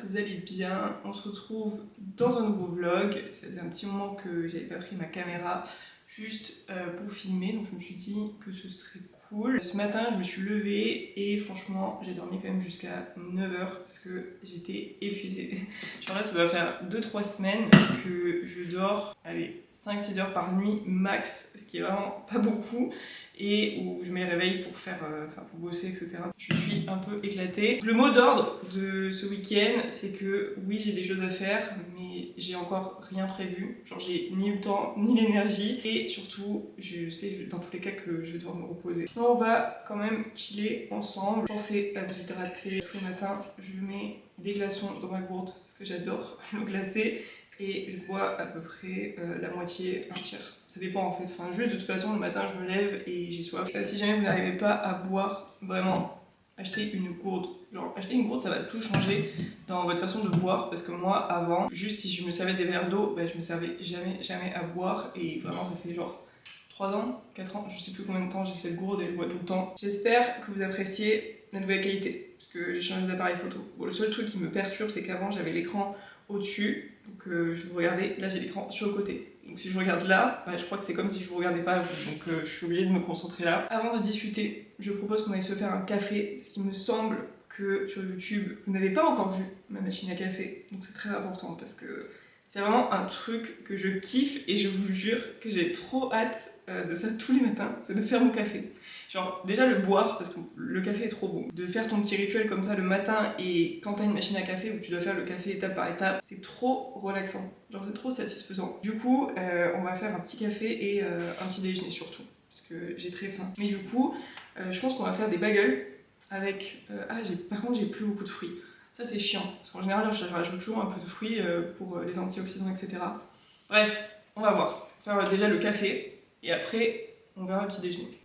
que vous allez bien. On se retrouve dans un nouveau vlog. Ça faisait un petit moment que j'avais pas pris ma caméra juste pour filmer, donc je me suis dit que ce serait cool. Ce matin, je me suis levée et franchement, j'ai dormi quand même jusqu'à 9h parce que j'étais épuisée. Genre là, ça va faire 2-3 semaines que je dors, allez, 5-6 heures par nuit max, ce qui est vraiment pas beaucoup, et où je me réveille pour faire, pour bosser, etc. Je suis un peu éclatée. Le mot d'ordre de ce week-end, c'est que oui, j'ai des choses à faire, mais j'ai encore rien prévu. Genre, j'ai ni le temps, ni l'énergie, et surtout, je sais dans tous les cas que je vais devoir me reposer. On va quand même chiller ensemble. Pensez à vous hydrater tous les matins. Je mets des glaçons dans ma gourde parce que j'adore l'eau glacée. Et je bois à peu près la moitié, un tiers. Ça dépend en fait. Enfin, juste de toute façon, le matin, je me lève et j'ai soif. Si jamais vous n'arrivez pas à boire, vraiment, achetez une gourde. Genre, acheter une gourde, ça va tout changer dans votre façon de boire. Parce que moi, avant, juste si je me servais des verres d'eau, je me servais jamais à boire. Et vraiment, ça fait genre 3 ans, 4 ans, je sais plus combien de temps j'ai cette gourde et je bois tout le temps. J'espère que vous appréciez la nouvelle qualité. Parce que j'ai changé d'appareil photo. Bon, le seul truc qui me perturbe, c'est qu'avant, j'avais l'écran au-dessus, donc je vous regardais, là j'ai l'écran sur le côté. Donc si je regarde là, je crois que c'est comme si je vous regardais pas à vous, donc je suis obligée de me concentrer là. Avant de discuter, je propose qu'on aille se faire un café, parce qu'il me semble que sur YouTube, vous n'avez pas encore vu ma machine à café, donc c'est très important parce que c'est vraiment un truc que je kiffe et je vous jure que j'ai trop hâte de ça tous les matins, c'est de faire mon café. Genre déjà le boire, parce que le café est trop bon. De faire ton petit rituel comme ça le matin et quand t'as une machine à café où tu dois faire le café étape par étape, c'est trop relaxant. Genre c'est trop satisfaisant. Du coup, on va faire un petit café et un petit déjeuner surtout, parce que j'ai très faim. Mais du coup, je pense qu'on va faire des bagels avec... par contre j'ai plus beaucoup de fruits. Ça c'est chiant, parce qu'en général je rajoute toujours un peu de fruits pour les antioxydants, etc. Bref, on va voir. On va faire déjà le café et après on verra le petit déjeuner.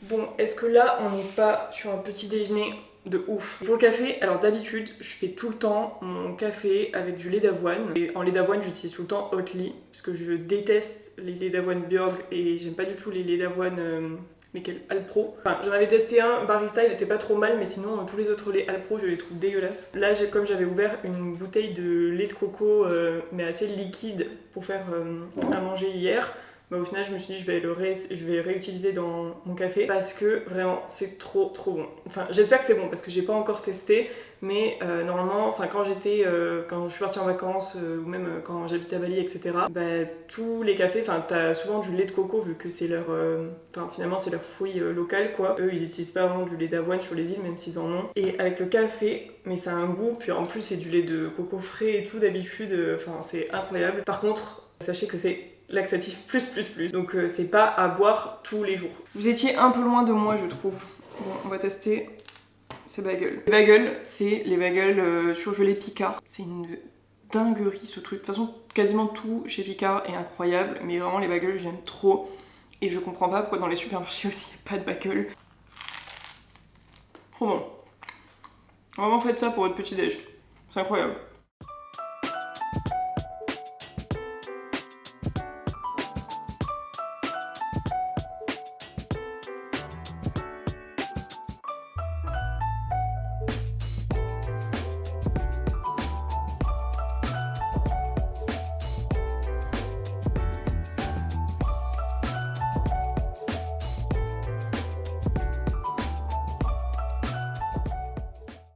Bon, est-ce que là, on n'est pas sur un petit déjeuner de ouf? Pour le café, alors d'habitude, je fais tout le temps mon café avec du lait d'avoine. Et en lait d'avoine, j'utilise tout le temps Oatly, parce que je déteste les laits d'avoine Björg et j'aime pas du tout les laits d'avoine... lesquels Alpro. Enfin, j'en avais testé un, Barista, il était pas trop mal, mais sinon tous les autres laits Alpro, je les trouve dégueulasses. Là, comme j'avais ouvert une bouteille de lait de coco, mais assez liquide pour faire à manger hier, au final je me suis dit je vais réutiliser dans mon café parce que vraiment c'est trop bon. Enfin j'espère que c'est bon parce que j'ai pas encore testé, mais normalement quand je suis partie en vacances ou même quand j'habitais à Bali, etc., tous les cafés, t'as souvent du lait de coco vu que c'est leur finalement c'est leur fruit local quoi. Eux ils utilisent pas vraiment du lait d'avoine sur les îles même s'ils en ont, et avec le café, mais ça a un goût, puis en plus c'est du lait de coco frais et tout d'habitude, c'est incroyable. Par contre sachez que c'est laxatif plus, donc c'est pas à boire tous les jours. Vous étiez un peu loin de moi je trouve. Bon, on va tester ces bagels. Les bagels, c'est les bagels surgelés Picard. C'est une dinguerie ce truc. De toute façon, quasiment tout chez Picard est incroyable, mais vraiment les bagels j'aime trop. Et je comprends pas pourquoi dans les supermarchés aussi il n'y a pas de bagels. Trop bon. Vraiment faites ça pour votre petit déj. C'est incroyable.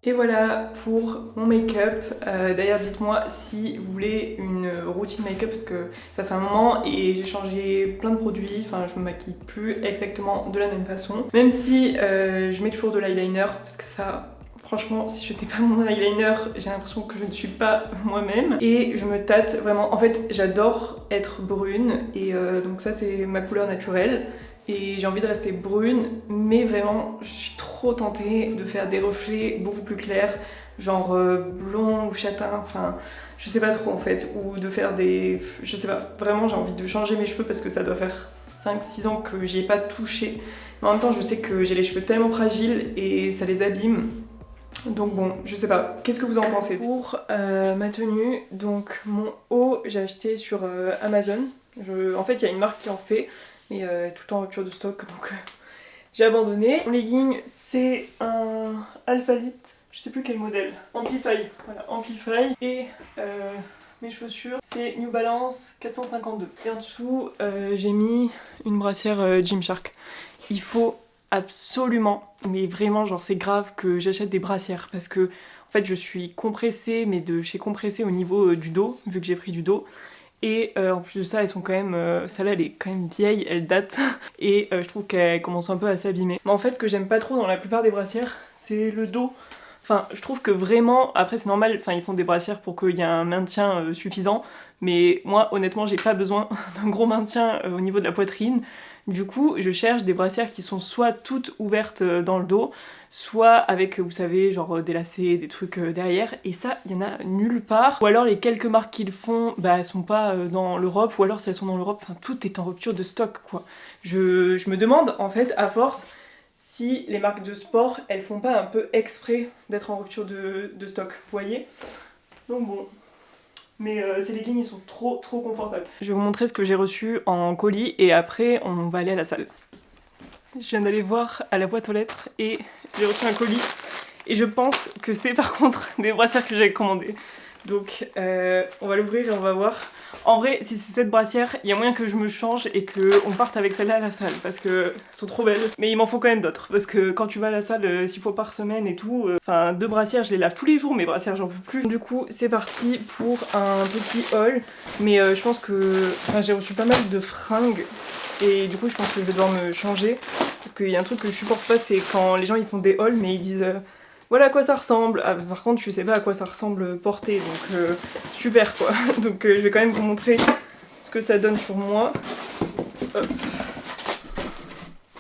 Et voilà pour mon make-up. D'ailleurs dites-moi si vous voulez une routine make-up parce que ça fait un moment et j'ai changé plein de produits, enfin je me maquille plus exactement de la même façon. Même si je mets toujours de l'eyeliner parce que ça... Franchement, si je n'étais pas mon eyeliner, j'ai l'impression que je ne suis pas moi-même. Et je me tâte vraiment. En fait, j'adore être brune. Et donc ça, c'est ma couleur naturelle. Et j'ai envie de rester brune. Mais vraiment, je suis trop tentée de faire des reflets beaucoup plus clairs. Genre blond ou châtain. Enfin, je sais pas trop en fait. Ou de faire des... Je sais pas. Vraiment, j'ai envie de changer mes cheveux parce que ça doit faire 5-6 ans que j'y ai pas touché. Mais en même temps, je sais que j'ai les cheveux tellement fragiles et ça les abîme. Donc bon, je sais pas, qu'est-ce que vous en pensez? Pour ma tenue, donc mon haut, j'ai acheté sur Amazon. En fait, il y a une marque qui en fait, mais tout en rupture de stock, donc j'ai abandonné. Mon legging, c'est un Alphalite, je sais plus quel modèle, Amplify, voilà, Amplify. Et mes chaussures, c'est New Balance 452. Et en dessous, j'ai mis une brassière Gymshark. Il faut absolument, mais vraiment genre c'est grave que j'achète des brassières parce que en fait je suis compressée, mais de chez compressée au niveau du dos, vu que j'ai pris du dos. Et en plus de ça, elles sont quand même... celle-là, elle est quand même vieille, elle date. Et je trouve qu'elle commence un peu à s'abîmer. Mais en fait, ce que j'aime pas trop dans la plupart des brassières, c'est le dos. Enfin, je trouve que vraiment... Après, c'est normal, enfin, ils font des brassières pour qu'il y ait un maintien suffisant. Mais moi, honnêtement, j'ai pas besoin d'un gros maintien au niveau de la poitrine. Du coup, je cherche des brassières qui sont soit toutes ouvertes dans le dos, soit avec, vous savez, genre des lacets, des trucs derrière. Et ça, il y en a nulle part. Ou alors les quelques marques qui le font, bah elles sont pas dans l'Europe. Ou alors si elles sont dans l'Europe, enfin tout est en rupture de stock, quoi. Je me demande, en fait, à force, si les marques de sport, elles font pas un peu exprès d'être en rupture de stock, vous voyez? Donc bon... Mais ces leggings ils sont trop confortables. Je vais vous montrer ce que j'ai reçu en colis et après on va aller à la salle. Je viens d'aller voir à la boîte aux lettres et j'ai reçu un colis. Et je pense que c'est par contre des brassières que j'avais commandées. Donc on va l'ouvrir et on va voir. En vrai, si c'est cette brassière, il y a moyen que je me change et qu'on parte avec celle-là à la salle parce qu'elles sont trop belles. Mais il m'en faut quand même d'autres parce que quand tu vas à la salle 6 fois par semaine et tout, enfin 2 brassières, je les lave tous les jours, mes brassières j'en peux plus. Du coup, c'est parti pour un petit haul. Mais je pense que j'ai reçu pas mal de fringues et du coup je pense que je vais devoir me changer parce qu'il y a un truc que je supporte pas, c'est quand les gens ils font des hauls mais ils disent voilà à quoi ça ressemble. Ah, par contre, je sais pas à quoi ça ressemble porté, donc super quoi. Donc je vais quand même vous montrer ce que ça donne sur moi. Hop.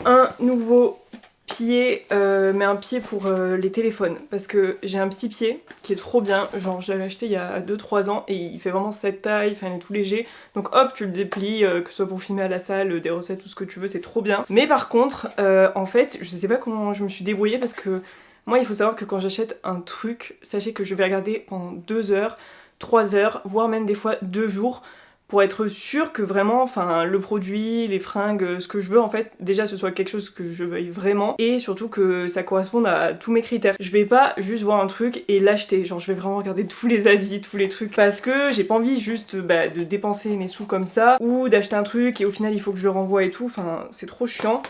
Un nouveau pied, mais un pied pour les téléphones, parce que j'ai un petit pied qui est trop bien. Genre, je l'avais acheté il y a 2-3 ans et il fait vraiment cette taille, enfin il est tout léger. Donc hop, tu le déplies, que ce soit pour filmer à la salle, des recettes, tout ce que tu veux, c'est trop bien. Mais par contre, en fait, je sais pas comment je me suis débrouillée parce que moi, il faut savoir que quand j'achète un truc, sachez que je vais regarder pendant 2 heures, 3 heures, voire même des fois 2 jours, pour être sûre que vraiment, enfin, le produit, les fringues, ce que je veux, en fait, déjà ce soit quelque chose que je veuille vraiment, et surtout que ça corresponde à tous mes critères. Je vais pas juste voir un truc et l'acheter, genre je vais vraiment regarder tous les avis, tous les trucs, parce que j'ai pas envie juste de dépenser mes sous comme ça, ou d'acheter un truc et au final il faut que je le renvoie et tout, enfin, c'est trop chiant.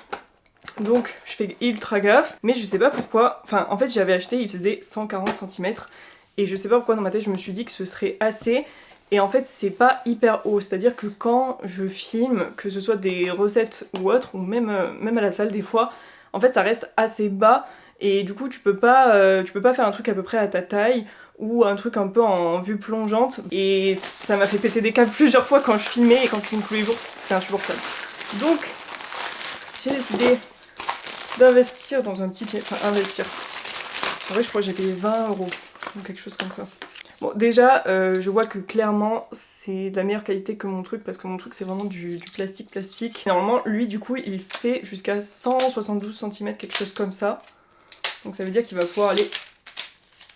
Donc je fais ultra gaffe, mais je sais pas pourquoi, enfin en fait j'avais acheté, il faisait 140 cm et je sais pas pourquoi dans ma tête je me suis dit que ce serait assez, et en fait c'est pas hyper haut, c'est à dire que quand je filme, que ce soit des recettes ou autres, ou même à la salle des fois, en fait ça reste assez bas et du coup tu peux pas faire un truc à peu près à ta taille ou un truc un peu en vue plongeante, et ça m'a fait péter des câbles plusieurs fois quand je filmais, et quand tu filmes tous les jours c'est insupportable. Donc j'ai décidé d'investir dans un petit pied, enfin investir. En vrai je crois que j'ai payé 20 € ou quelque chose comme ça. Bon déjà je vois que clairement c'est de la meilleure qualité que mon truc parce que mon truc c'est vraiment du plastique. Normalement lui du coup il fait jusqu'à 172 cm, quelque chose comme ça. Donc ça veut dire qu'il va pouvoir aller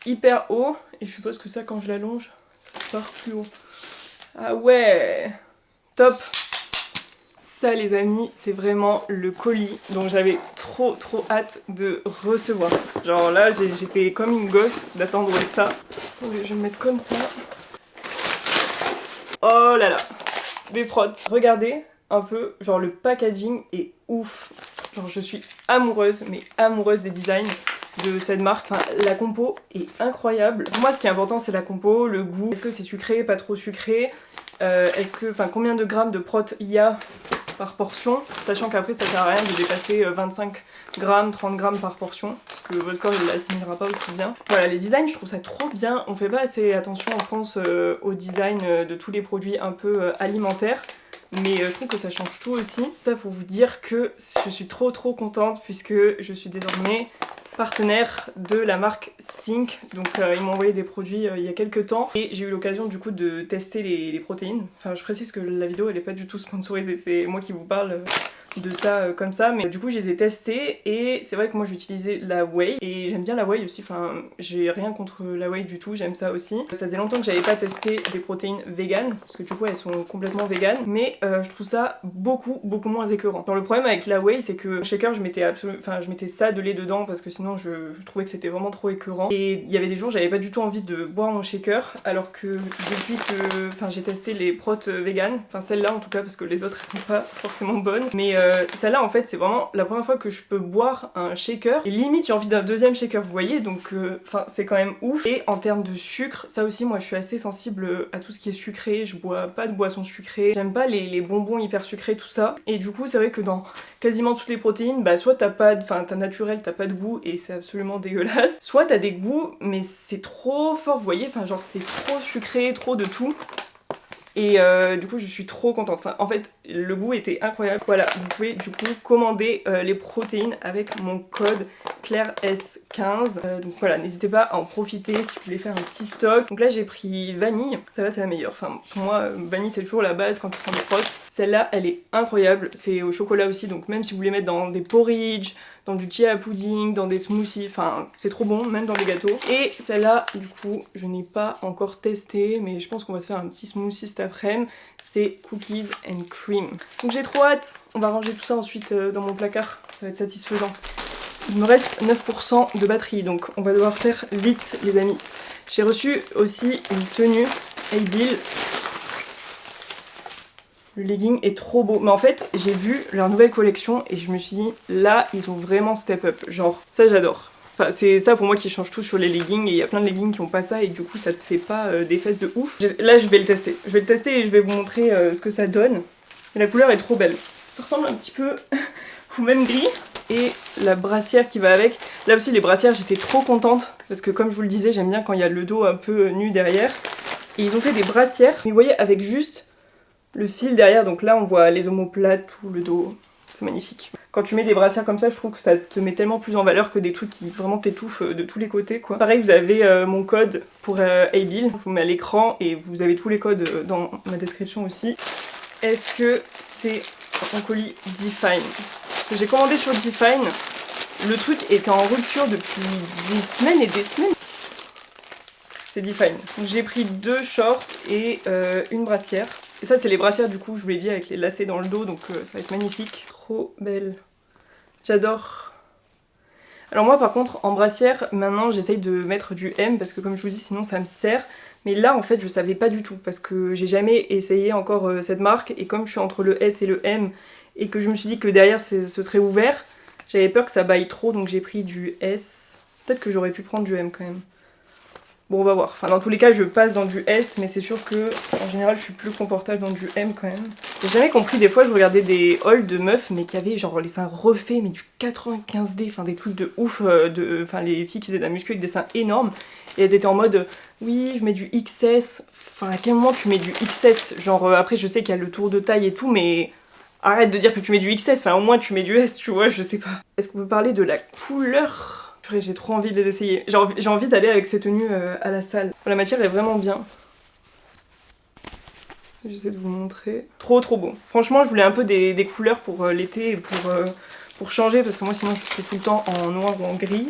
hyper haut et je suppose que ça quand je l'allonge ça part plus haut. Ah ouais, top. Ça les amis, c'est vraiment le colis dont j'avais trop hâte de recevoir. Genre là j'étais comme une gosse d'attendre ça. Je vais me mettre comme ça. Oh là là, des prods. Regardez un peu, genre le packaging est ouf. Genre je suis amoureuse, mais amoureuse des designs. de cette marque. Enfin, la compo est incroyable. Pour moi, ce qui est important, c'est la compo, le goût. Est-ce que c'est sucré, pas trop sucré? Combien de grammes de prot il y a par portion, sachant qu'après ça sert à rien de dépasser 25 grammes, 30 grammes par portion, parce que votre corps il l'assimilera pas aussi bien. Voilà, les designs, je trouve ça trop bien. On fait pas assez attention en France au design de tous les produits un peu alimentaires. Mais je trouve que ça change tout aussi. Ça pour vous dire que je suis trop contente puisque je suis désormais partenaire de la marque Sync. Donc ils m'ont envoyé des produits il y a quelques temps et j'ai eu l'occasion du coup de tester les protéines. Enfin je précise que la vidéo elle est pas du tout sponsorisée, c'est moi qui vous parle de ça comme ça, mais du coup je les ai testés et c'est vrai que moi j'utilisais la whey et j'aime bien la whey aussi, enfin j'ai rien contre la whey du tout, j'aime ça aussi. Ça faisait longtemps que j'avais pas testé des protéines véganes parce que du coup elles sont complètement véganes, mais je trouve ça beaucoup moins écœurant. Alors le problème avec la whey c'est que au shaker je mettais ça de lait dedans parce que sinon je trouvais que c'était vraiment trop écœurant et il y avait des jours j'avais pas du tout envie de boire mon shaker alors que depuis que j'ai testé les protes véganes, enfin celles-là en tout cas parce que les autres elles sont pas forcément bonnes, mais celle-là en fait c'est vraiment la première fois que je peux boire un shaker et limite j'ai envie d'un deuxième shaker, vous voyez, donc c'est quand même ouf. Et en termes de sucre, ça aussi moi je suis assez sensible à tout ce qui est sucré, je bois pas de boissons sucrées, j'aime pas les bonbons hyper sucrés tout ça, et du coup c'est vrai que dans quasiment toutes les protéines, bah soit t'as naturel, t'as pas de goût et c'est absolument dégueulasse, soit t'as des goûts mais c'est trop fort, vous voyez, enfin genre c'est trop sucré, trop de tout. Et du coup je suis trop contente, enfin en fait le goût était incroyable. Voilà, vous pouvez du coup commander les protéines avec mon code ClaireS15. Donc voilà, n'hésitez pas à en profiter si vous voulez faire un petit stock. Donc là j'ai pris vanille, ça va c'est la meilleure, enfin pour moi vanille c'est toujours la base quand on fait des protes. Celle-là elle est incroyable, c'est au chocolat aussi, donc même si vous voulez mettre dans des porridge, dans du chia pudding, dans des smoothies, enfin c'est trop bon, même dans des gâteaux. Et celle-là, du coup, je n'ai pas encore testé, mais je pense qu'on va se faire un petit smoothie cet après-midi, c'est cookies and cream. Donc j'ai trop hâte, on va ranger tout ça ensuite dans mon placard, ça va être satisfaisant. Il me reste 9% de batterie, donc on va devoir faire vite les amis. J'ai reçu aussi une tenue Hey-Bill. Le legging est trop beau, mais en fait j'ai vu leur nouvelle collection et je me suis dit là ils ont vraiment step up, genre ça j'adore. Enfin c'est ça pour moi qui change tout sur les leggings et il y a plein de leggings qui ont pas ça et du coup ça te fait pas des fesses de ouf. Là je vais le tester, et je vais vous montrer ce que ça donne. Et la couleur est trop belle. Ça ressemble un petit peu au même gris. Et la brassière qui va avec. Là aussi les brassières j'étais trop contente parce que comme je vous le disais j'aime bien quand il y a le dos un peu nu derrière. Et ils ont fait des brassières, mais vous voyez avec juste le fil derrière, donc là on voit les omoplates, tout le dos, c'est magnifique. Quand tu mets des brassières comme ça, je trouve que ça te met tellement plus en valeur que des trucs qui vraiment t'étouffent de tous les côtés quoi. Pareil, vous avez mon code pour Hey-Bill, je vous mets à l'écran et vous avez tous les codes dans ma description aussi. Est-ce que c'est un colis Define? Parce que j'ai commandé sur Define, le truc était en rupture depuis des semaines et des semaines. C'est Define. Donc j'ai pris 2 shorts et une brassière. Et ça c'est les brassières du coup, je vous l'ai dit, avec les lacets dans le dos, donc ça va être magnifique. Trop belle. J'adore. Alors moi par contre en brassière, maintenant j'essaye de mettre du M parce que comme je vous dis sinon ça me sert. Mais là en fait je savais pas du tout parce que j'ai jamais essayé encore cette marque et comme je suis entre le S et le M et que je me suis dit que derrière ce serait ouvert, j'avais peur que ça baille trop donc j'ai pris du S. Peut-être que j'aurais pu prendre du M quand même. Bon on va voir, enfin dans tous les cas je passe dans du S mais c'est sûr que en général je suis plus confortable dans du M quand même. J'ai jamais compris, des fois je regardais des hauls de meufs mais qui avaient genre les seins refaits mais du 95D, enfin des trucs de ouf, enfin les filles qui faisaient de la muscu avec des seins énormes et elles étaient en mode oui je mets du XS, enfin à quel moment tu mets du XS, genre après je sais qu'il y a le tour de taille et tout mais arrête de dire que tu mets du XS, enfin au moins tu mets du S tu vois, je sais pas. Est-ce qu'on peut parler de la couleur? J'ai trop envie de les essayer. J'ai envie d'aller avec ces tenues à la salle. La matière est vraiment bien. J'essaie de vous montrer. Trop beau. Franchement, je voulais un peu des couleurs pour l'été et pour changer parce que moi sinon je suis tout le temps en noir ou en gris.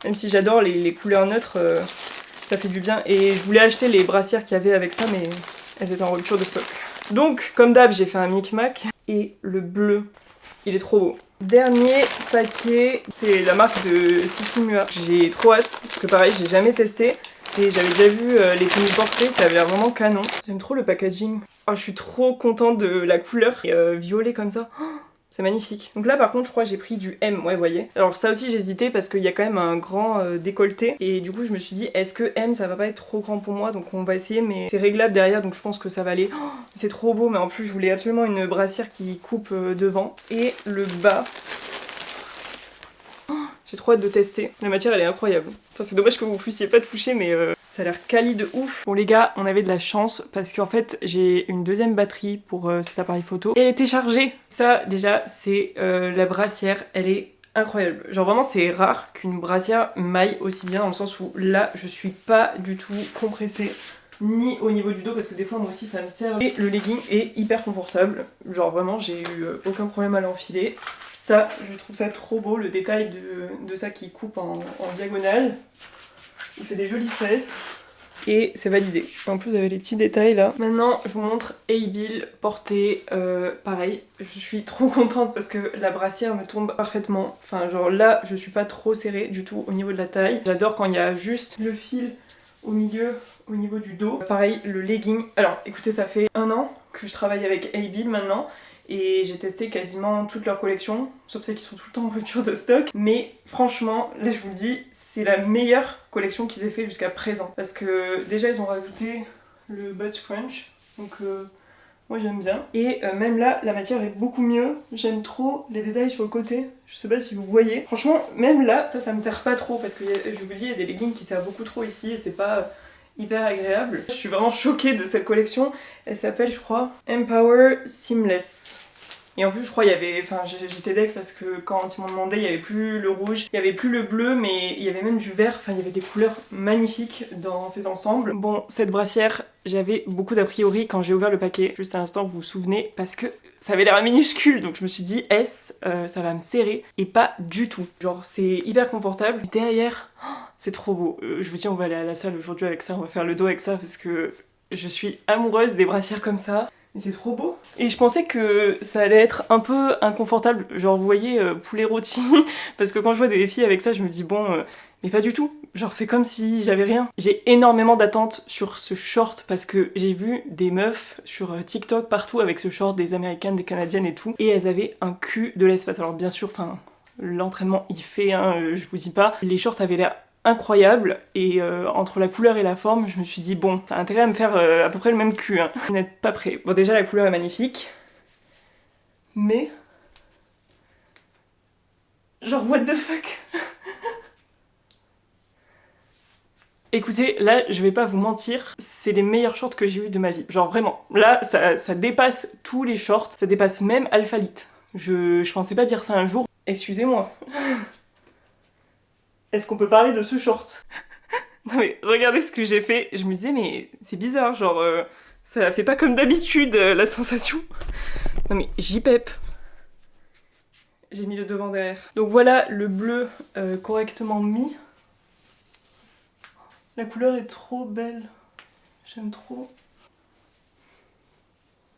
Même si j'adore les couleurs neutres, ça fait du bien. Et je voulais acheter les brassières qu'il y avait avec ça mais elles étaient en rupture de stock. Donc comme d'hab j'ai fait un micmac. Et le bleu, il est trop beau. Dernier paquet, c'est la marque de Sissi Mua. J'ai trop hâte, parce que pareil, j'ai jamais testé. Et j'avais déjà vu les tenues portées, ça avait l'air vraiment canon. J'aime trop le packaging. Oh, je suis trop contente de la couleur. Et violet comme ça. Oh, C'est magnifique. Donc là par contre je crois que j'ai pris du M, ouais vous voyez. Alors ça aussi j'hésitais parce qu'il y a quand même un grand décolleté et du coup je me suis dit est-ce que M ça va pas être trop grand pour moi, donc on va essayer, mais c'est réglable derrière donc je pense que ça va aller. Oh, c'est trop beau, mais en plus je voulais absolument une brassière qui coupe devant. Et le bas, oh, j'ai trop hâte de tester. La matière elle est incroyable. Enfin c'est dommage que vous puissiez pas toucher, mais ça a l'air quali de ouf. Bon les gars, on avait de la chance parce qu'en fait j'ai une deuxième batterie pour cet appareil photo et elle était chargée. Ça déjà c'est la brassière, elle est incroyable. Genre vraiment c'est rare qu'une brassière m'aille aussi bien, dans le sens où là je suis pas du tout compressée ni au niveau du dos parce que des fois moi aussi ça me sert. Et le legging est hyper confortable. Genre vraiment j'ai eu aucun problème à l'enfiler. Ça, je trouve ça trop beau, le détail de ça qui coupe en diagonale. Il fait des jolies fesses et c'est validé. En plus, vous avez les petits détails là. Maintenant, je vous montre Abiel porté. Pareil, je suis trop contente parce que la brassière me tombe parfaitement. Enfin, genre là, je suis pas trop serrée du tout au niveau de la taille. J'adore quand il y a juste le fil au milieu, au niveau du dos. Pareil, le legging. Alors, écoutez, ça fait 1 an que je travaille avec Abiel maintenant. Et j'ai testé quasiment toutes leurs collections, sauf celles qui sont tout le temps en rupture de stock. Mais franchement, là je vous le dis, c'est la meilleure collection qu'ils aient fait jusqu'à présent. Parce que déjà ils ont rajouté le butt scrunch, donc moi j'aime bien. Et même là, la matière est beaucoup mieux. J'aime trop les détails sur le côté, je sais pas si vous voyez. Franchement, même là, ça me sert pas trop, parce que je vous le dis, il y a des leggings qui servent beaucoup trop ici et c'est pas hyper agréable. Je suis vraiment choquée de cette collection. Elle s'appelle, je crois, Empower Seamless. Et en plus, je crois, il y avait. Enfin, j'étais deg parce que quand ils m'ont demandé, il y avait plus le rouge, il y avait plus le bleu, mais il y avait même du vert. Enfin, il y avait des couleurs magnifiques dans ces ensembles. Bon, cette brassière, j'avais beaucoup d'a priori quand j'ai ouvert le paquet. Juste à l'instant, vous vous souvenez, parce que ça avait l'air minuscule, donc je me suis dit, ça va me serrer, et pas du tout. Genre, c'est hyper confortable. Derrière, oh, c'est trop beau. Je vous dis, on va aller à la salle aujourd'hui avec ça, on va faire le dos avec ça, parce que je suis amoureuse des brassières comme ça. Mais c'est trop beau. Et je pensais que ça allait être un peu inconfortable, genre vous voyez, poulet rôti, parce que quand je vois des filles avec ça, je me dis bon, mais pas du tout. Genre c'est comme si j'avais rien. J'ai énormément d'attentes sur ce short parce que j'ai vu des meufs sur TikTok partout avec ce short, des américaines, des canadiennes et tout, et elles avaient un cul de l'espace. Alors bien sûr, enfin, l'entraînement il fait, hein, je vous dis pas. Les shorts avaient l'air incroyable et entre la couleur et la forme je me suis dit bon ça a intérêt à me faire à peu près le même cul hein. Vous n'êtes pas prêts. Bon déjà la couleur est magnifique mais genre what the fuck. Écoutez, là je vais pas vous mentir, c'est les meilleurs shorts que j'ai eu de ma vie. Genre vraiment, là ça dépasse tous les shorts, ça dépasse même Alphalite. Je pensais pas dire ça un jour. Excusez-moi. Est-ce qu'on peut parler de ce short? Non mais regardez ce que j'ai fait, je me disais mais c'est bizarre, genre ça fait pas comme d'habitude la sensation. Non mais j'y pep. J'ai mis le devant derrière. Donc voilà le bleu correctement mis. La couleur est trop belle, j'aime trop.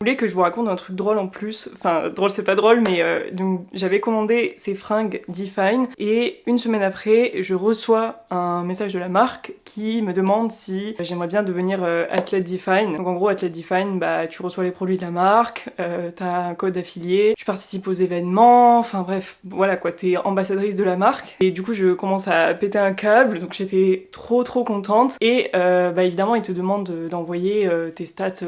Vous voulez que je vous raconte un truc drôle en plus? Enfin, drôle c'est pas drôle, mais donc j'avais commandé ces fringues Define et une semaine après, je reçois un message de la marque qui me demande si j'aimerais bien devenir athlète Define. Donc en gros, athlète Define, bah tu reçois les produits de la marque, t'as un code affilié, tu participes aux événements, enfin bref, voilà quoi, t'es ambassadrice de la marque. Et du coup, je commence à péter un câble, donc j'étais trop contente. Et bah évidemment, ils te demandent d'envoyer tes stats.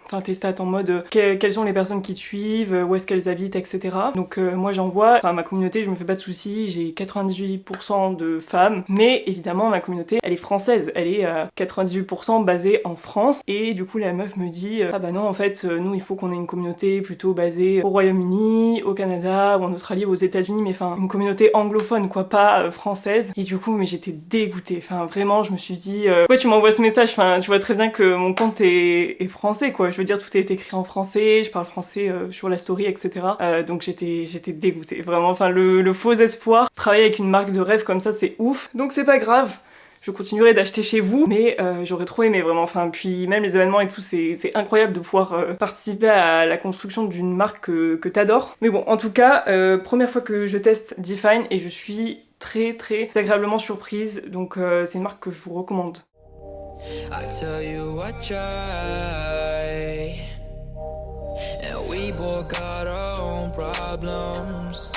Enfin tes stats en mode quelles sont les personnes qui te suivent, où est-ce qu'elles habitent, etc. Donc moi j'envoie, enfin ma communauté je me fais pas de soucis, j'ai 98% de femmes, mais évidemment ma communauté elle est française, elle est à 98% basée en France, et du coup la meuf me dit ah bah non en fait nous il faut qu'on ait une communauté plutôt basée au Royaume-Uni, au Canada, ou en Australie, ou aux États-Unis, mais enfin une communauté anglophone quoi, pas française. Et du coup mais j'étais dégoûtée, enfin vraiment je me suis dit pourquoi tu m'envoies ce message, enfin tu vois très bien que mon compte est français quoi. Je veux dire, tout est écrit en français, je parle français sur la story, etc. Donc j'étais dégoûtée, vraiment. Enfin, le faux espoir. Travailler avec une marque de rêve comme ça, c'est ouf. Donc c'est pas grave. Je continuerai d'acheter chez vous, mais j'aurais trop aimé vraiment. Enfin, puis même les événements et tout, c'est incroyable de pouvoir participer à la construction d'une marque que t'adores. Mais bon, en tout cas, première fois que je teste Define et je suis très agréablement surprise. Donc c'est une marque que je vous recommande. I tell you I try, and we both got our own problems. problems,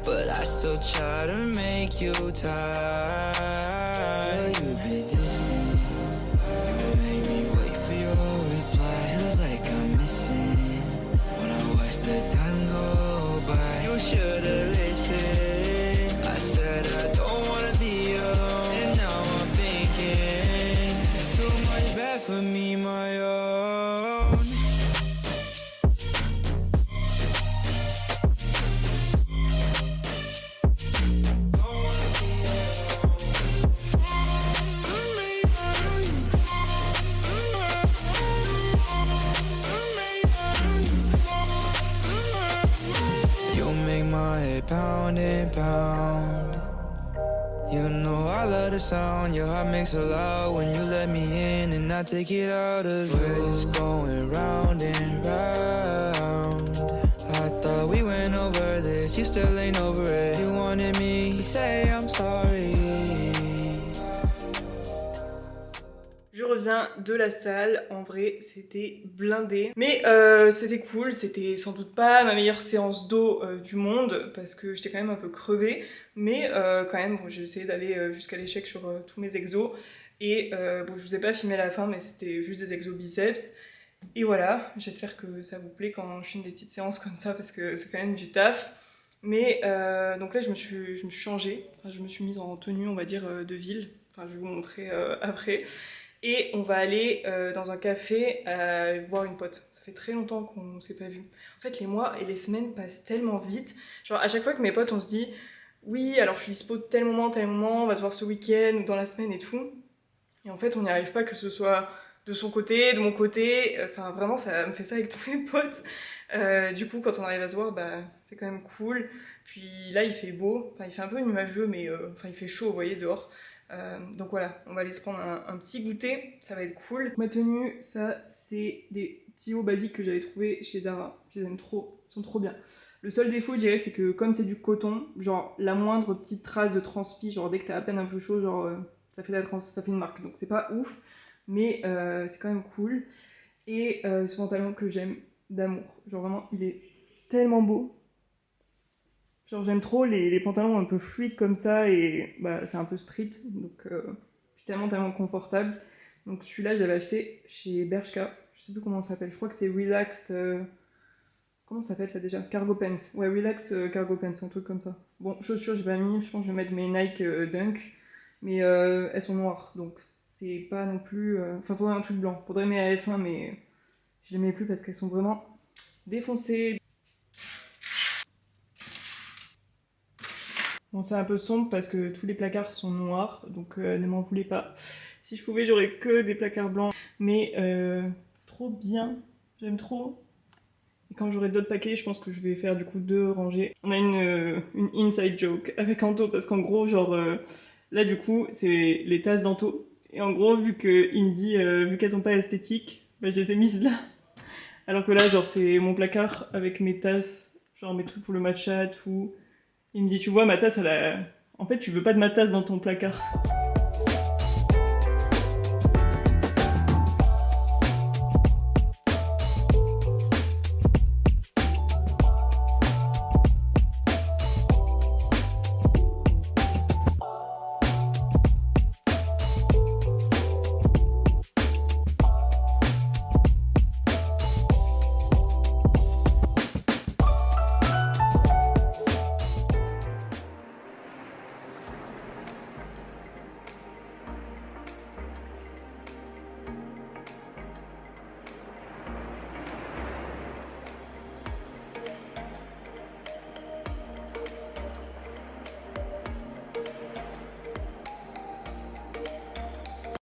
but I still try to make you tired. You've been distant, you made me wait for your reply. Feels like I'm missing when I watch the time go by. You should've listened. I said I don't wanna be alone, and now I'm thinking too much bad for me, my own. Pound and pound. You know I love the sound. Your heart makes a loud when you let me in, and I take it out of. We're just going round and round. I thought we went over this. You still ain't over it. You wanted me to say I'm sorry. Je reviens de la salle, en vrai c'était blindé. Mais c'était cool, c'était sans doute pas ma meilleure séance d'eau du monde parce que j'étais quand même un peu crevée. Mais quand même, bon, j'ai essayé d'aller jusqu'à l'échec sur tous mes exos. Et bon, je vous ai pas filmé la fin, mais c'était juste des exos biceps. Et voilà, j'espère que ça vous plaît quand je filme des petites séances comme ça parce que c'est quand même du taf. Mais donc là je me suis changée, enfin, je me suis mise en tenue on va dire de ville. Enfin je vais vous montrer après. Et on va aller dans un café voir une pote. Ça fait très longtemps qu'on s'est pas vu. En fait, les mois et les semaines passent tellement vite. Genre, à chaque fois que mes potes, on se dit oui, alors je suis dispo de tel moment, on va se voir ce week-end ou dans la semaine et tout. Et en fait, on n'y arrive pas, que ce soit de son côté, de mon côté. Enfin, vraiment, ça me fait ça avec tous mes potes. Du coup, quand on arrive à se voir, bah, c'est quand même cool. Puis là, il fait beau. Enfin, il fait un peu nuageux, mais enfin, il fait chaud, vous voyez, dehors. Donc voilà, on va aller se prendre un petit goûter, ça va être cool. Ma tenue, ça c'est des petits hauts basiques que j'avais trouvé chez Zara, je les aime trop, ils sont trop bien. Le seul défaut je dirais c'est que comme c'est du coton, genre la moindre petite trace de transpi, genre dès que t'as à peine un peu chaud, genre ça fait une marque, donc c'est pas ouf, mais c'est quand même cool. Et ce pantalon que j'aime d'amour, genre vraiment il est tellement beau. Genre j'aime trop les pantalons un peu fluides comme ça et bah, c'est un peu street, donc je suis tellement confortable. Donc celui-là j'avais acheté chez Bershka, je sais plus comment ça s'appelle, je crois que c'est Relaxed, comment ça s'appelle ça déjà? Cargo Pants, ouais Relaxed Cargo Pants, un truc comme ça. Bon, chaussures j'ai pas mis, je pense que je vais mettre mes Nike Dunk, mais elles sont noires, donc c'est pas non plus... Enfin faudrait un truc blanc, faudrait mes AF1 mais je les mets plus parce qu'elles sont vraiment défoncées. Bon, c'est un peu sombre parce que tous les placards sont noirs, donc ne m'en voulez pas. Si je pouvais, j'aurais que des placards blancs, mais c'est trop bien, j'aime trop. Et quand j'aurai d'autres paquets, je pense que je vais faire du coup 2 rangées. On a une inside joke avec Anto, parce qu'en gros, genre, là du coup, c'est les tasses d'Anto. Et en gros, vu qu'il me dit, vu qu'elles sont pas esthétiques, bah, je les ai mises là. Alors que là, genre, c'est mon placard avec mes tasses, genre mes trucs pour le matcha, tout. Il me dit, tu vois, ma tasse, elle a... En fait, tu veux pas de ma tasse dans ton placard.